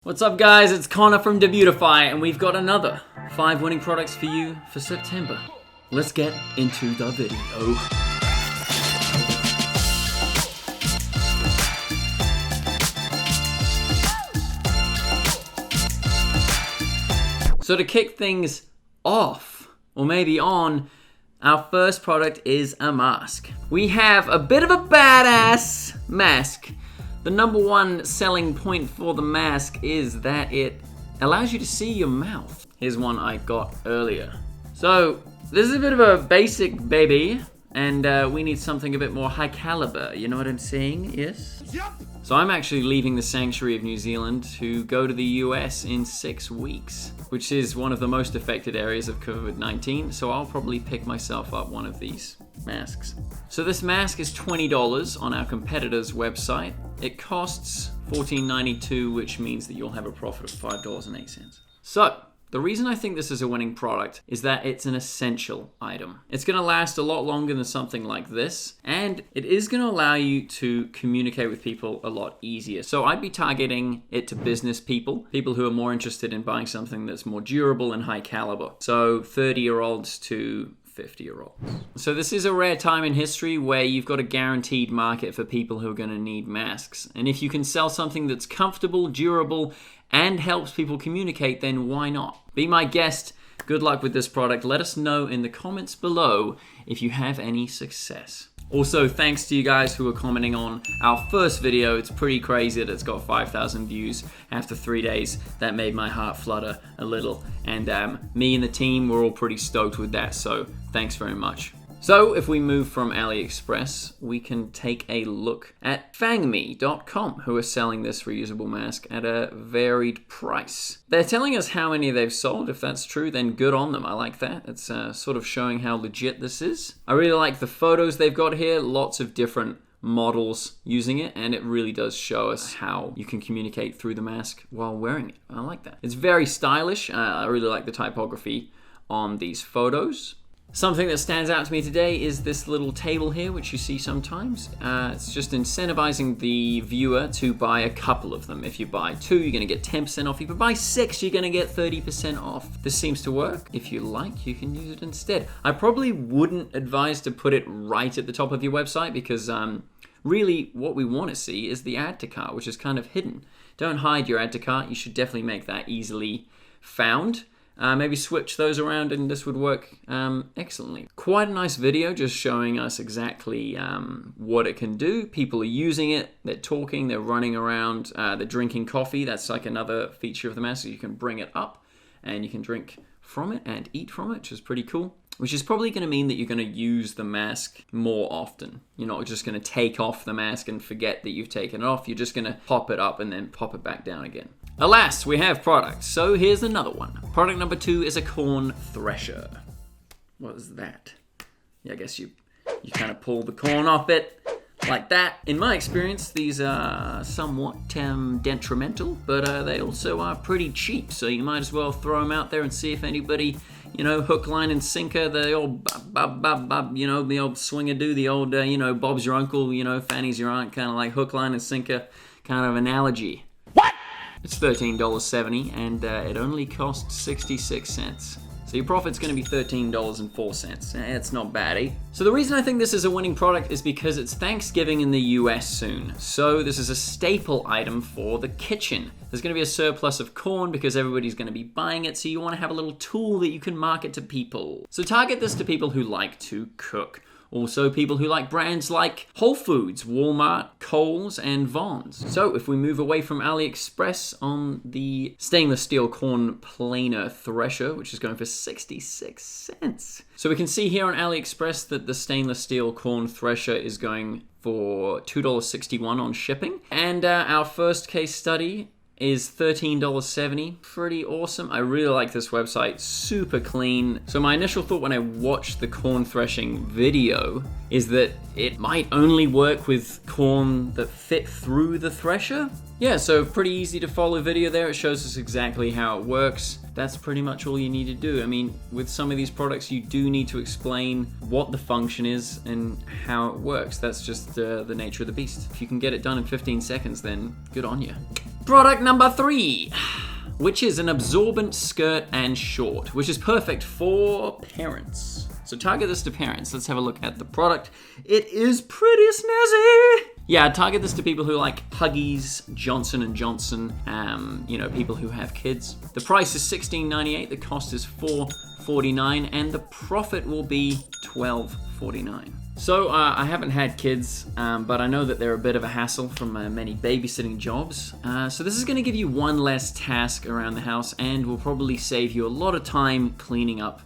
What's up guys, it's Connor from Debutify and we've got another 5 winning products for you for September. Let's get into the video. So to kick things off, or maybe on, our first product is a mask. We have a bit of a badass mask. The number one selling point for the mask is that it allows you to see your mouth. Here's one I got earlier. So this is a bit of a basic baby, and we need something a bit more high caliber. You know what I'm saying? Yes? Yep. So I'm actually leaving the sanctuary of New Zealand to go to the US in 6 weeks, which is one of the most affected areas of COVID-19. So I'll probably pick myself up one of these masks. So this mask is $20 on our competitor's website. It costs $14.92, which means that you'll have a profit of $5.08. So the reason I think this is a winning product is that it's an essential item. It's going to last a lot longer than something like this, and it is going to allow you to communicate with people a lot easier. So I'd be targeting it to business people who are more interested in buying something that's more durable and high caliber. So 30-year-olds to 50-year-olds. So this is a rare time in history where you've got a guaranteed market for people who are going to need masks. And if you can sell something that's comfortable, durable, and helps people communicate, then why not? Be my guest. Good luck with this product. Let us know in the comments below if you have any success. Also, thanks to you guys who are commenting on our first video. It's pretty crazy that it's got 5,000 views after 3 days. That made my heart flutter a little. And me and the team, we're all pretty stoked with that. So thanks very much. So if we move from AliExpress, we can take a look at fangme.com, who are selling this reusable mask at a varied price. They're telling us how many they've sold. If that's true, then good on them. I like that. It's sort of showing how legit this is. I really like the photos they've got here. Lots of different models using it, and it really does show us how you can communicate through the mask while wearing it. I like that. It's very stylish. I really like the typography on these photos. Something that stands out to me today is this little table here, which you see sometimes. It's just incentivizing the viewer to buy a couple of them. If you buy 2, you're going to get 10% off. If you buy 6, you're going to get 30% off. This seems to work. If you like, you can use it instead. I probably wouldn't advise to put it right at the top of your website because really what we want to see is the add to cart, which is kind of hidden. Don't hide your add to cart. You should definitely make that easily found. Maybe switch those around and this would work excellently. Quite a nice video just showing us exactly what it can do. People are using it, they're talking, they're running around, they're drinking coffee. That's like another feature of the mask. You can bring it up and you can drink from it and eat from it, which is pretty cool. Which is probably going to mean that you're going to use the mask more often. You're not just going to take off the mask and forget that you've taken it off. You're just going to pop it up and then pop it back down again. Alas, we have products. So here's another one. Product number 2 is a corn thresher. What is that? Yeah, I guess you kind of pull the corn off it like that. In my experience, these are somewhat detrimental, but they also are pretty cheap. So you might as well throw them out there and see if anybody, you know, hook, line, and sinker, the old you know, the old swing-a-doo, the old, you know, Bob's your uncle, you know, Fanny's your aunt, kind of like hook, line, and sinker kind of analogy. What? It's $13.70, and it only costs 66 cents. So your profit's going to be $13.04. It's not bad, eh? So the reason I think this is a winning product is because it's Thanksgiving in the US soon. So this is a staple item for the kitchen. There's going to be a surplus of corn because everybody's going to be buying it, so you want to have a little tool that you can market to people. So target this to people who like to cook. Also, people who like brands like Whole Foods, Walmart, Kohl's, and Vons. So if we move away from AliExpress on the stainless steel corn planer thresher, which is going for 66 cents. So we can see here on AliExpress that the stainless steel corn thresher is going for $2.61 on shipping. And our first case study is $13.70. Pretty awesome. I really like this website, super clean. So my initial thought when I watched the corn threshing video is that it might only work with corn that fit through the thresher. Yeah, so pretty easy to follow video there. It shows us exactly how it works. That's pretty much all you need to do. I mean, with some of these products, you do need to explain what the function is and how it works. That's just the nature of the beast. If you can get it done in 15 seconds, then good on you. Product number 3, which is an absorbent skirt and short, which is perfect for parents. So target this to parents. Let's have a look at the product. It is pretty snazzy. Yeah, target this to people who like Huggies, Johnson & Johnson, people who have kids. The price is $16.98, the cost is $4.49, and the profit will be $12.49. So I haven't had kids, but I know that they're a bit of a hassle from many babysitting jobs. So this is going to give you one less task around the house and will probably save you a lot of time cleaning up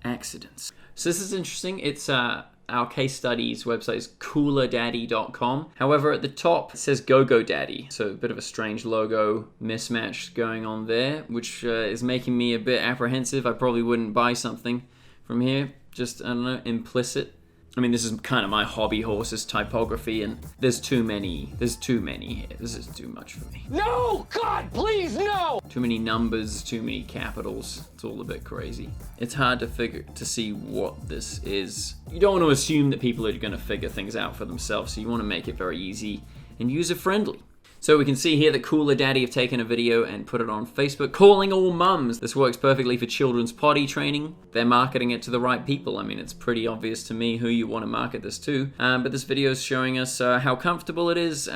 accidents. So this is interesting. It's our case studies website is coolerdaddy.com. However, at the top it says Go-Go Daddy. So a bit of a strange logo mismatch going on there, which is making me a bit apprehensive. I probably wouldn't buy something from here. Just, I don't know, implicit. I mean, this is kind of my hobby horse's typography, and there's too many here. This is too much for me. No! God, please, no! Too many numbers, too many capitals. It's all a bit crazy. It's hard to see what this is. You don't want to assume that people are going to figure things out for themselves, so you want to make it very easy and user-friendly. So we can see here that Cooler Daddy have taken a video and put it on Facebook, calling all mums. This works perfectly for children's potty training. They're marketing it to the right people. I mean, it's pretty obvious to me who you want to market this to. But this video is showing us how comfortable it is.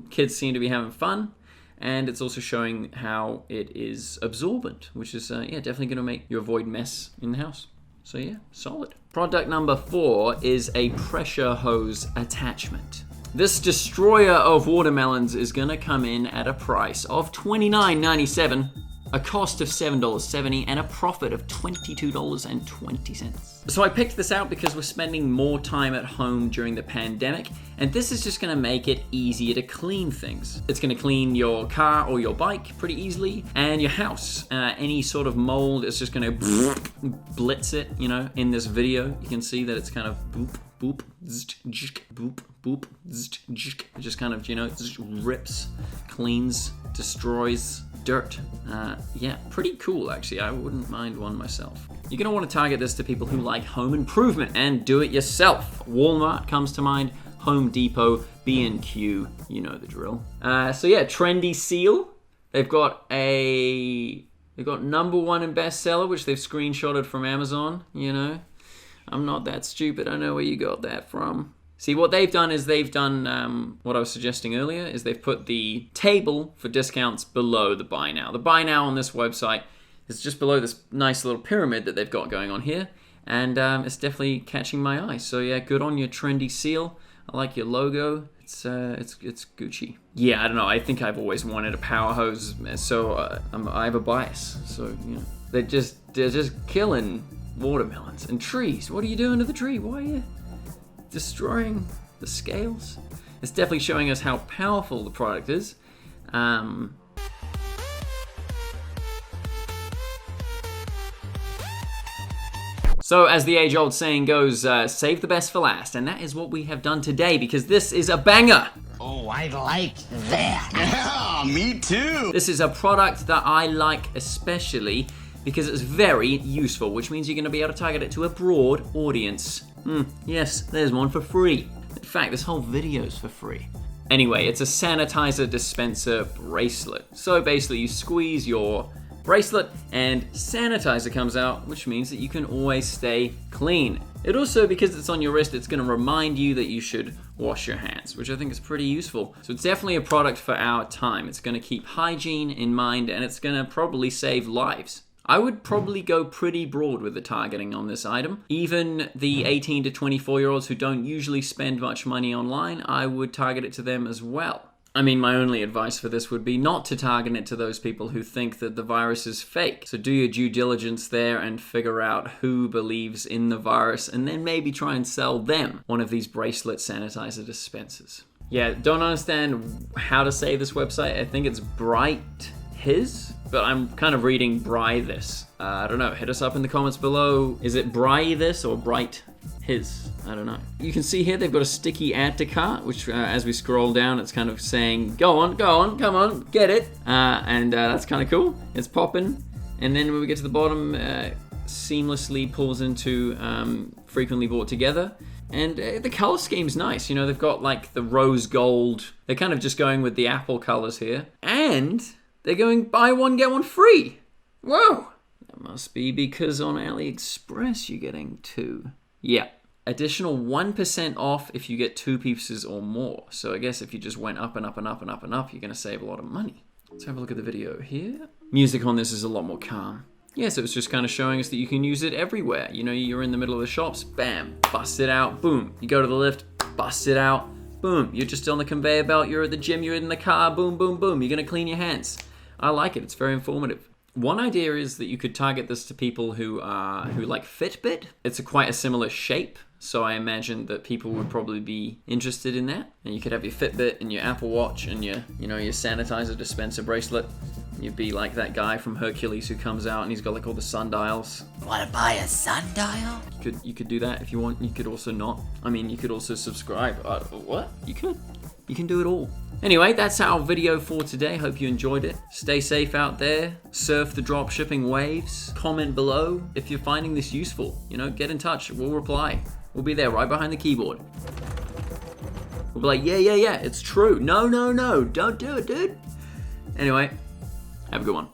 Kids seem to be having fun. And it's also showing how it is absorbent, which is definitely going to make you avoid mess in the house. So yeah, solid. Product number 4 is a pressure hose attachment. This destroyer of watermelons is gonna come in at a price of $29.97, a cost of $7.70, and a profit of $22.20. So I picked this out because we're spending more time at home during the pandemic, and this is just gonna make it easier to clean things. It's gonna clean your car or your bike pretty easily, and your house. Any sort of mold, it's just gonna blitz it, in this video. You can see that it's kind of boop, boop, boop, boop, it just kind of, rips, cleans, destroys dirt. Pretty cool, actually. I wouldn't mind one myself. You're going to want to target this to people who like home improvement and do it yourself. Walmart comes to mind, Home Depot, B&Q, you know the drill. Trendy Seal. They've got number 1 in bestseller, which they've screenshotted from Amazon, I'm not that stupid. I know where you got that from. See, what they've done is what I was suggesting earlier, is they've put the table for discounts below the buy now. The buy now on this website is just below this nice little pyramid that they've got going on here. And it's definitely catching my eye. So yeah, good on your Trendy Seal. I like your logo. It's Gucci. Yeah, I don't know. I think I've always wanted a power hose, so I have a bias. So, they're just killing watermelons and trees. What are you doing to the tree? Why are you destroying the scales? It's definitely showing us how powerful the product is. So as the age-old saying goes, save the best for last, and that is what we have done today, because this is a banger. Oh, I like that. Yeah, me too. This is a product that I like especially because it's very useful, which means you're going to be able to target it to a broad audience. Yes, there's one for free. In fact, this whole video's for free. Anyway, it's a sanitizer dispenser bracelet. So basically you squeeze your bracelet and sanitizer comes out, which means that you can always stay clean. It also, because it's on your wrist, it's going to remind you that you should wash your hands, which I think is pretty useful. So it's definitely a product for our time. It's going to keep hygiene in mind, and it's going to probably save lives. I would probably go pretty broad with the targeting on this item. Even the 18 to 24-year-olds who don't usually spend much money online, I would target it to them as well. I mean, my only advice for this would be not to target it to those people who think that the virus is fake. So do your due diligence there and figure out who believes in the virus, and then maybe try and sell them one of these bracelet sanitizer dispensers. Yeah, don't understand how to say this website. I think it's Bright His, but I'm kind of reading Bry This. I don't know, hit us up in the comments below. Is it Bry This or Bright His? I don't know. You can see here they've got a sticky add to cart, which as we scroll down, it's kind of saying, go on, come on, get it. That's kind of cool. It's popping. And then when we get to the bottom, seamlessly pulls into frequently bought together. And the color scheme's nice. They've got like the rose gold. They're kind of just going with the Apple colors here. And And they're going buy one, get one free. Whoa. That must be because on AliExpress you're getting 2. Yeah. Additional 1% off if you get 2 pieces or more. So I guess if you just went up and up and up and up and up, you're going to save a lot of money. Let's have a look at the video here. Music on this is a lot more calm. Yeah, so it's just kind of showing us that you can use it everywhere. You know, you're in the middle of the shops, bam, bust it out, boom. You go to the lift, bust it out, boom. You're just on the conveyor belt, you're at the gym, you're in the car, boom, boom, boom. You're going to clean your hands. I like it. It's very informative. One idea is that you could target this to people who like Fitbit. It's quite a similar shape. So I imagine that people would probably be interested in that. And you could have your Fitbit and your Apple Watch and your sanitizer dispenser bracelet. You'd be like that guy from Hercules who comes out and he's got like all the sundials. Want to buy a sundial? You could do that if you want. You could also not. I mean, you could also subscribe. What? You could. You can do it all. Anyway, that's our video for today. Hope you enjoyed it. Stay safe out there. Surf the dropshipping waves. Comment below if you're finding this useful. Get in touch. We'll reply. We'll be there right behind the keyboard. We'll be like, yeah, it's true. No, don't do it, dude. Anyway, have a good one.